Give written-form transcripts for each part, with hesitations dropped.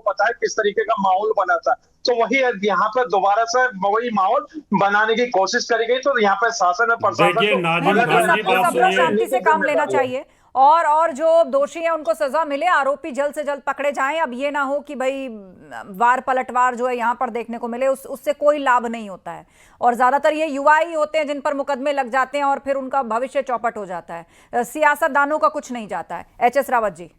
पता है किस तरीके का माहौल बना था। तो वही यहाँ पर दोबारा से वही माहौल बनाने की कोशिश करी गई। तो यहाँ पे शासन और प्रशासन देखिए को नाजिम खान जी, बात सबको सुनिए। शांति से काम लेना चाहिए और जो दोषी हैं उनको सजा मिले, आरोपी जल्द से जल्द पकड़े जाएं। अब ये ना हो कि भाई वार पलटवार जो है यहाँ पर देखने को मिले, उससे कोई लाभ नहीं होता है। और ज्यादातर ये युवा ही होते हैं जिन पर मुकदमे लग जाते हैं और फिर उनका भविष्य चौपट हो जाता है। सियासतदानों का कुछ नहीं जाता है। एचएस रावत जी।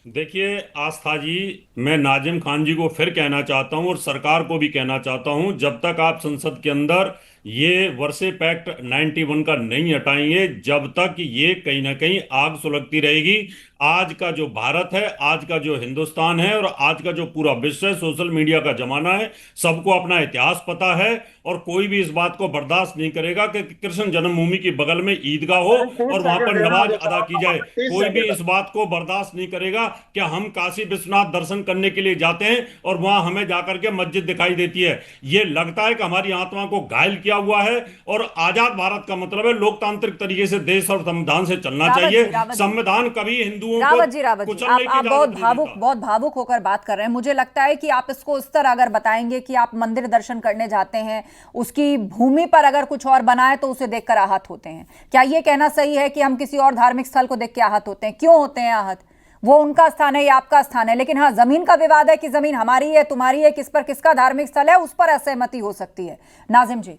देखिए आस्था जी, मैं नाजिम खान जी को फिर कहना चाहता हूं और सरकार को भी कहना चाहता हूं, जब तक आप संसद के अंदर ये वर्से पैक्ट 91 का नहीं हटाएंगे, जब तक ये कहीं ना कहीं आग सुलगती रहेगी। आज का जो भारत है, आज का जो हिंदुस्तान है और आज का जो पूरा विश्व है, सोशल मीडिया का जमाना है, सबको अपना इतिहास पता है और कोई भी इस बात को बर्दाश्त नहीं करेगा कि कृष्ण जन्मभूमि के बगल में ईदगाह हो और वहां पर नमाज अदा की जाए। कोई भी इस बात को बर्दाश्त नहीं करेगा कि हम काशी विश्वनाथ दर्शन करने के लिए जाते हैं और वहां हमें जाकर के मस्जिद दिखाई देती है। ये लगता है कि हमारी आत्मा को घायल किया हुआ है। और आजाद भारत का मतलब है लोकतांत्रिक तरीके से देश और संविधान से चलना चाहिए। संविधान कभी हिंदुओं रावत जी, आप बहुत भावुक होकर बात कर रहे हैं। मुझे लगता है कि आप इसको उस तरह अगर बताएंगे कि आप मंदिर दर्शन करने जाते हैं, उसकी भूमि पर अगर कुछ और बनाए तो उसे देखकर आहत होते हैं। क्या ये कहना सही है कि हम किसी और धार्मिक स्थल को देख के आहत होते हैं? क्यों होते हैं आहत? वो उनका स्थान है या आपका स्थान है। लेकिन हाँ, जमीन का विवाद है कि जमीन हमारी है तुम्हारी है, किस पर किसका धार्मिक स्थल है, उस पर असहमति हो सकती है। नाजिम जी।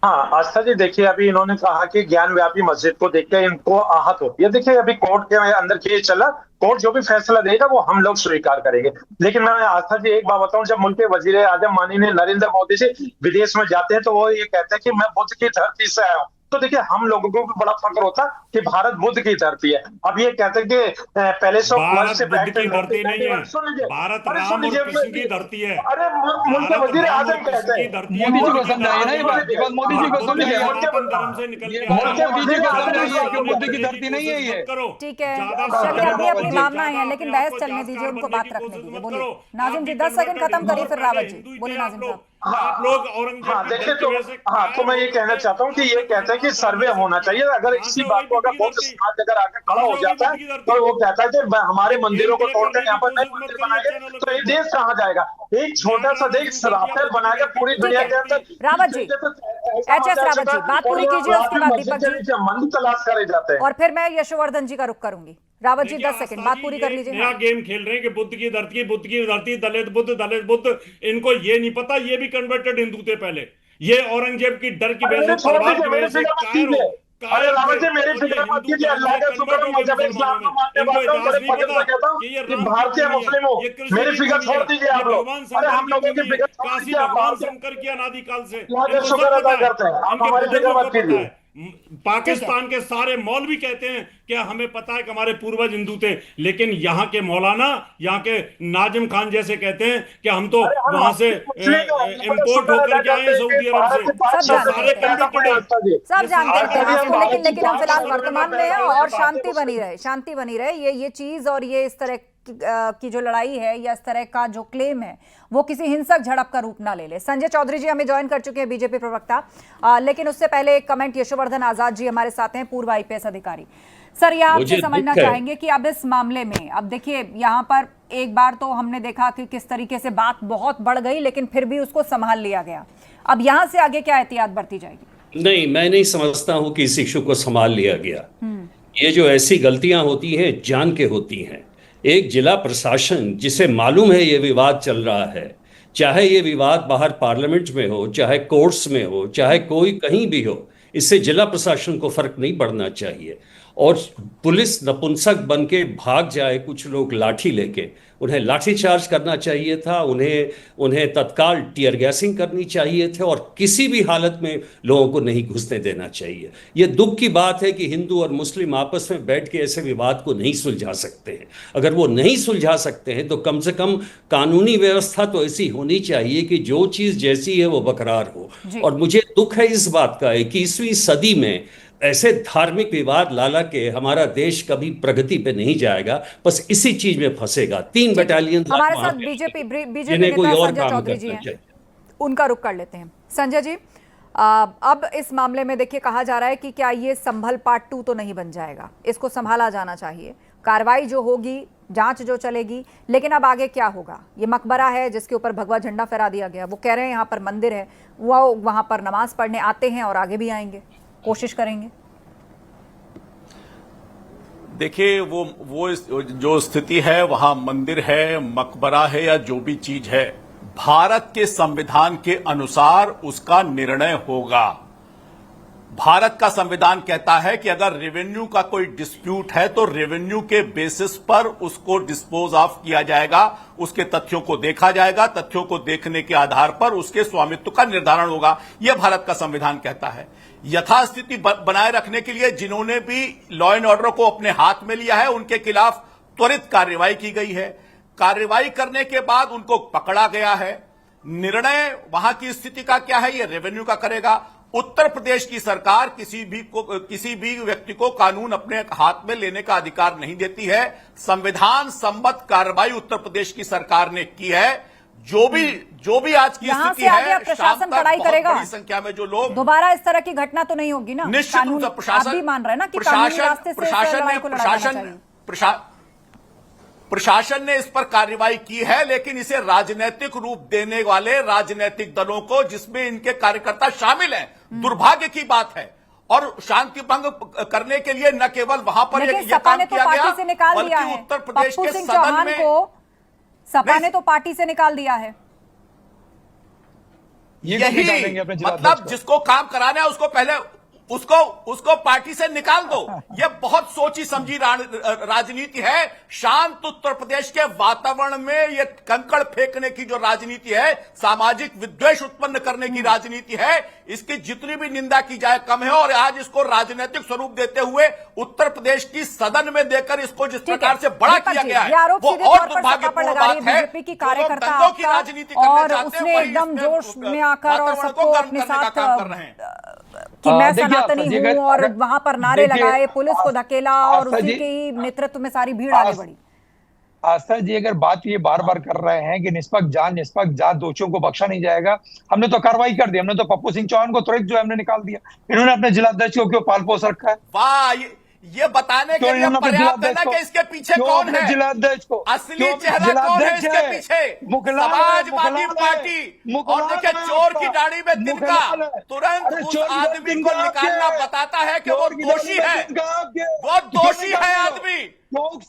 हाँ आस्था जी, देखिए अभी इन्होंने कहा कि ज्ञान व्यापी मस्जिद को देख के इनको आहत होती है। देखिए अभी कोर्ट के अंदर केस चला, कोर्ट जो भी फैसला देगा वो हम लोग स्वीकार करेंगे। लेकिन मैं आस्था जी एक बात बताऊं, जब मुल्क के वजीर आजम माननीय नरेंद्र मोदी जी विदेश में जाते हैं तो वो ये कहते हैं कि मैं बुद्ध की धरती से आया हूँ। तो देखिए हम लोगों को भी बड़ा फक्र होता कि भारत बुद्ध की धरती है। अब ये कहते हैं कि पैलेस ऑफ वर्ल्ड से बुद्ध की धरती नहीं है, भारत राम और कृष्ण की धरती है। अरे मुल्क के वजीर आजम कहते हैं, मोदी जी को समझाइए ना ये बात, मोदी जी को समझाइए। धर्म से निकल के मोदी जी को समझाइए कि बुद्ध की धरती नहीं है ये। ठीक है, चलिए अपनी अपनी भावनाएं हैं, लेकिन बहस चलने दीजिए, उनको बात रखने दीजिए। बोलिए नाजिम जी, 10 सेकंड खत्म करिए फिर रावत जी। बोलिए नाजिम साहब। आप लोग औरंगजेब देखिए तो मैं ये कहना चाहता हूँ कि ये कहते हैं कि सर्वे होना चाहिए। अगर इसी बात को अगर बहुत समाज अगर आके खड़ा हो जाता है तो वो कहता है कि हमारे मंदिरों को तोड़कर यहाँ पर नए मंदिर बनाएंगे तो ये देश कहाँ जाएगा? एक छोटा सा देश राफेल बनाकर पूरी दुनिया के अंदर। रावत जी, एचएस रावत जी, बात पूरी कीजिए, उसके बाद दीपक जी मंदिर तलाश करे जाते हैं और फिर मैं यशोवर्धन जी का रुख करूंगी। रावत जी 10 सेकंड, बात पूरी कर लीजिए। नया गेम खेल रहे हैं कि बुद्ध की धरती, बुद्ध की धरती, दलित बुद्ध, दलित बुद्ध। इनको ये नहीं पता ये भी कन्वर्टेड हिंदू थे पहले। ये औरंगजेब की डर की वजह से, तलवार की वजह से कायर हो। अरे रावत जी मेरी फिक्र मत कीजिए, अल्लाह का शुक्र है मैं जब इस्लाम को मानने वाला हूं, बड़े फख्र से कहता हूं कि भारतीय मुस्लिम हो। मेरी फिक्र छोड़ दीजिए आप लोग। अरे हम लोगों की फिक्र छोड़ दीजिए, आप भगवान शंकर की अनादिकाल से अल्लाह का शुक्र अदा करते हैं। आप हमारी फिक्र मत कीजिए। पाकिस्तान के सारे मौलवी कहते हैं कि हमें पता है कि हमारे पूर्वज हिंदू थे, लेकिन यहाँ के मौलाना, यहाँ के नाजिम खान जैसे कहते हैं कि हम तो वहां से इंपोर्ट होकर के आए सऊदी अरब से। सारे सब जानते हैं, लेकिन हम फिलहाल वर्तमान में हैं और शांति बनी रहे, शांति बनी रहे। ये चीज और ये इस तरह की जो लड़ाई है या इस तरह का जो क्लेम है वो किसी हिंसक झड़प का रूप ना ले ले। संजय चौधरी जी हमें ज्वाइन कर चुके हैं, बीजेपी प्रवक्ता। लेकिन उससे पहले एक कमेंट, यशोवर्धन आजाद जी हमारे साथ हैं, पूर्व आईपीएस अधिकारी। सर ये आपसे समझना चाहेंगे कि अब इस मामले में, अब देखिए यहाँ पर एक बार तो हमने देखा कि किस तरीके से बात बहुत बढ़ गई, लेकिन फिर भी उसको संभाल लिया गया। अब यहाँ से आगे क्या एहतियात बरती जाएगी? नहीं, मैं नहीं समझता हूँ कि इस इशू को संभाल लिया गया। ये जो ऐसी गलतियां होती हैं जान के होती हैं। एक जिला प्रशासन जिसे मालूम है ये विवाद चल रहा है, चाहे ये विवाद बाहर पार्लियामेंट में हो, चाहे कोर्ट्स में हो, चाहे कोई कहीं भी हो, इससे जिला प्रशासन को फर्क नहीं पड़ना चाहिए। और पुलिस नपुंसक बन के भाग जाए कुछ लोग लाठी लेके, उन्हें लाठी चार्ज करना चाहिए था, उन्हें तत्काल टीयर गैसिंग करनी चाहिए थे और किसी भी हालत में लोगों को नहीं घुसने देना चाहिए। ये दुख की बात है कि हिंदू और मुस्लिम आपस में बैठ के ऐसे विवाद को नहीं सुलझा सकते हैं। अगर वो नहीं सुलझा सकते हैं तो कम से कम कानूनी व्यवस्था तो ऐसी होनी चाहिए कि जो चीज़ जैसी है वो बरकरार हो। और मुझे दुख है इस बात का 21वीं सदी में ऐसे धार्मिक विवाद लाला के हमारा देश कभी प्रगति पे नहीं जाएगा, बस इसी चीज में फंसेगा। 3 बटालियन हमारे साथ बीजेपी नेता संजय चौधरी जी हैं, उनका रुख कर लेते हैं। संजय जी, अब इस मामले में देखिए कहा जा रहा है कि क्या ये संभल पार्ट 2 तो नहीं बन जाएगा, इसको संभाला जाना चाहिए। कार्रवाई जो होगी, जांच जो चलेगी, लेकिन अब आगे क्या होगा? ये मकबरा है जिसके ऊपर भगवा झंडा फहरा दिया गया, वो कह रहे हैं यहाँ पर मंदिर है, वो वहां पर नमाज पढ़ने आते हैं और आगे भी आएंगे, कोशिश करेंगे। देखिए वो जो स्थिति है, वहां मंदिर है, मकबरा है या जो भी चीज है, भारत के संविधान के अनुसार उसका निर्णय होगा। भारत का संविधान कहता है कि अगर रेवेन्यू का कोई डिस्प्यूट है तो रेवेन्यू के बेसिस पर उसको डिस्पोज ऑफ किया जाएगा, उसके तथ्यों को देखा जाएगा, तथ्यों को देखने के आधार पर उसके स्वामित्व का निर्धारण होगा। यह भारत का संविधान कहता है। यथास्थिति बनाए रखने के लिए जिन्होंने भी लॉ एंड ऑर्डर को अपने हाथ में लिया है, उनके खिलाफ त्वरित कार्रवाई की गई है। कार्रवाई करने के बाद उनको पकड़ा गया है। निर्णय वहां की स्थिति का क्या है, यह रेवेन्यू का करेगा। उत्तर प्रदेश की सरकार किसी भी व्यक्ति को कानून अपने हाथ में लेने का अधिकार नहीं देती है। संविधान सम्मत कार्रवाई उत्तर प्रदेश की सरकार ने की है। जो भी आज की स्थिति है, प्रशासन कड़ाई करेगा। बड़ी संख्या में जो लोग, दोबारा इस तरह की घटना तो नहीं होगी ना? निश्चित रूप से प्रशासन भी मान रहे हैं ना कि कानूनी रास्ते से लड़ाई को लड़ाना चाहिए। प्रशासन ने इस पर कार्रवाई की है, लेकिन इसे राजनीतिक रूप देने वाले राजनीतिक दलों को, जिसमें इनके कार्यकर्ता शामिल हैं, दुर्भाग्य की बात है। और शांति भंग करने के लिए न केवल वहां पर यह काम किया गया, बल्कि उत्तर प्रदेश के सदन में सपा ने तो पार्टी से निकाल दिया है। यही मतलब जिसको काम कराना है उसको पहले उसको पार्टी से निकाल दो। यह बहुत सोची समझी राजनीति है। शांत उत्तर प्रदेश के वातावरण में यह कंकड़ फेंकने की जो राजनीति है, सामाजिक विद्वेष उत्पन्न करने की राजनीति है, इसकी जितनी भी निंदा की जाए कम है। और आज इसको राजनीतिक स्वरूप देते हुए उत्तर प्रदेश की सदन में देकर इसको जिस प्रकार से बड़ा किया गया है, वो और दुर्भाग्यपूर्ण बात है। बीजेपी की कार्यकर्ता की राजनीति करना चाहते हैं, एकदम जोश में आकर और सबको अपने साथ कर रहे हैं कि मैं सनातनी हूं और वहां पर नारे लगाए, पुलिस को धकेला और उसी के ही नेतृत्व में सारी भीड़ आगे बढ़ी। आस्था जी, अगर बात ये बार बार कर रहे हैं कि निष्पक्ष जांच, दोषियों को बख्शा नहीं जाएगा, हमने तो कार्रवाई कर दी। हमने तो पप्पू सिंह चौहान को तुरंत जो हमने निकाल दिया। इन्होंने अपने जिलाध्यक्ष को क्यों पाल पोस रखा है? वाह, ये बताने के लिए पर्याप्त है ना कि इसके पीछे कौन है, जिलाध्यक्ष को असली चेहरा कौन है इसके पीछे? समाजवादी पार्टी। और देखिए, चोर की दाढ़ी में तिनका, तुरंत उस आदमी को निकालना बताता है कि वो दोषी है, वो दोषी है आदमी।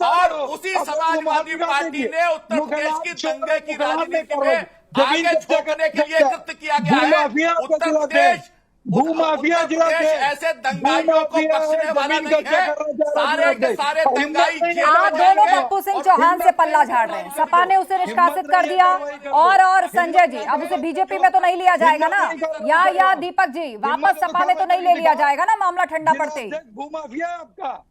और उसी समाजवादी पार्टी ने उत्तर प्रदेश की दंगे की राजनीति में आगे झोंकने के लिए कृत्य किया गया है। उत्तर प्रदेश ऐसे दंगाइयों को बख्शने वाला नहीं है। सारे के सारे दंगाई आप दोनों पप्पू सिंह चौहान से पल्ला झाड़ रहे हैं। सपा ने उसे निष्कासित कर दिया और संजय जी, अब उसे बीजेपी में तो नहीं लिया जाएगा ना? या दीपक जी, वापस सपा में तो नहीं ले लिया जाएगा ना मामला ठंडा पड़ते ही? भूमाफिया आपका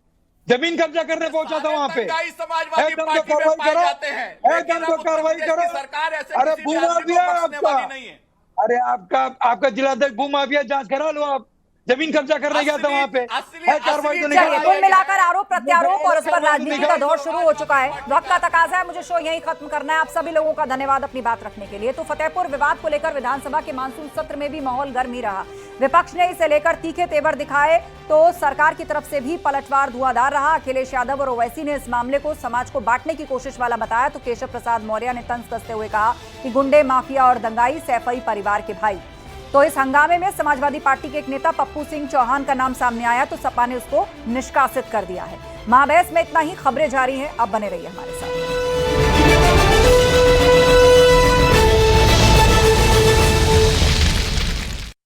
जमीन कब्जा करने पहुंचा था वहां पे। समाजवादी पार्टी में पाए जाते हैं, कार्रवाई करो। सरकार ऐसे अरे भूमाफिया आपका नहीं है। अरे आपका जिलाध्यक्ष भूमाफिया जांच करा लो। आप जमीन कब्जा करने गया था वहां पे, कार्रवाई तो नहीं। कुल मिलाकर आरोप प्रत्यारोप और उस पर राजनीति का दौर शुरू हो चुका है। वक्त का तकाजा है, मुझे शो यहीं खत्म करना है। आप सभी लोगों का धन्यवाद अपनी बात रखने के लिए। तो फतेहपुर विवाद को लेकर विधानसभा के मानसून सत्र में भी माहौल गर्म ही रहा। विपक्ष ने इसे लेकर तीखे तेवर दिखाए तो सरकार की तरफ से भी पलटवार धुआंधार रहा। अखिलेश यादव और ओवैसी ने इस मामले को समाज को बांटने की कोशिश वाला बताया तो केशव प्रसाद मौर्य ने तंज कसते हुए कहा कि गुंडे, माफिया और दंगाई सैफई परिवार के भाई। तो इस हंगामे में समाजवादी पार्टी के एक नेता पप्पू सिंह चौहान का नाम सामने आया तो सपा ने उसको निष्कासित कर दिया है। महाबहस में इतना ही। खबरें जारी हैं, अब बने रहिए हमारे साथ।